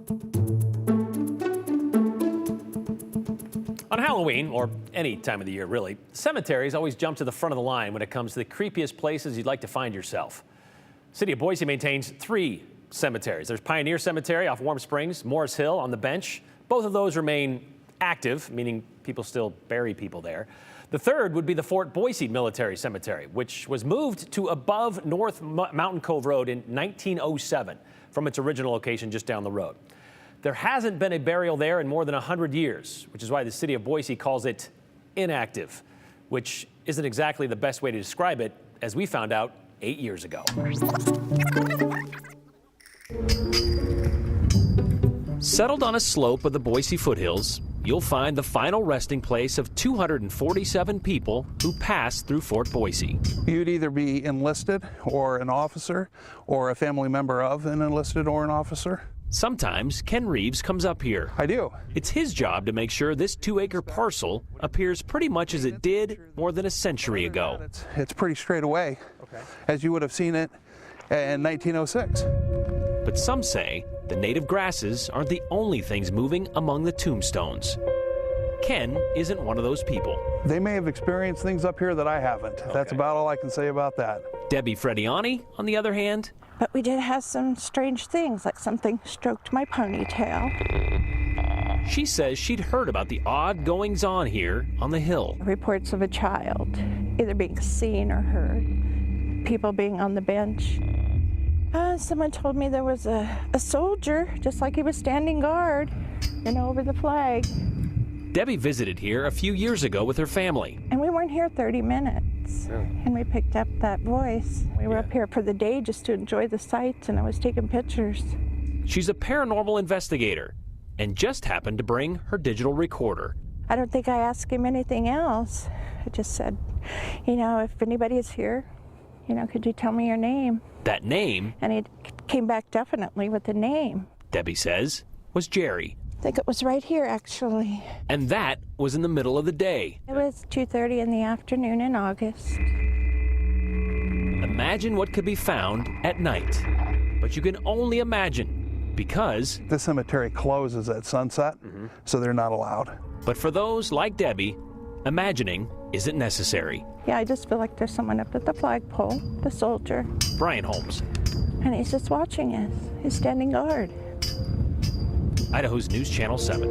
On Halloween, or any time of the year really, cemeteries always jump to the front of the line when it comes to the creepiest places you'd like to find yourself. City of Boise maintains 3 cemeteries. There's Pioneer Cemetery off Warm Springs, Morris Hill on the Bench. Both of those remain active, meaning people still bury people there. The third would be the Fort Boise Military Cemetery, which was moved to above North Mountain Cove Road in 1907 from its original location just down the road. There hasn't been a burial there in more than 100 years, which is why the city of Boise calls it inactive, which isn't exactly the best way to describe it, as we found out 8 years ago. Settled on a slope of the Boise foothills, you'll find the final resting place of 247 people who passed through Fort Boise. You'd either be enlisted or an officer or a family member of an enlisted or an officer. Sometimes Ken Reeves comes up here. I do. It's his job to make sure this 2-acre parcel appears pretty much as it did more than a century ago. It's pretty straight away, as you would have seen it in 1906. But some say the native grasses aren't the only things moving among the tombstones. Ken isn't one of those people. They may have experienced things up here that I haven't. That's about all I can say about that. Debbie Frediani, on the other hand, but we did have some strange things, like something stroked my ponytail. She says she'd heard about the odd goings-on here on the hill. Reports of a child either being seen or heard, people being on the bench. Someone told me there was a soldier, just like he was standing guard, over the flag. Debbie visited here a few years ago with her family. And we weren't here 30 minutes. And we picked up that voice. We were up here for the day just to enjoy the sights, and I was taking pictures. She's a paranormal investigator and just happened to bring her digital recorder. I don't think I asked him anything else. I just said, if anybody is here, could you tell me your name? That name, and he came back definitely with the name, Debbie says, was Jerry. I think it was right here, actually. And that was in the middle of the day. It was 2:30 in the afternoon in August. Imagine what could be found at night. But you can only imagine, because the cemetery closes at sunset, so they're not allowed. But for those like Debbie, imagining isn't necessary. Yeah, I just feel like there's someone up at the flagpole, the soldier. Brian Holmes. And he's just watching us. He's standing guard. Idaho's News Channel 7.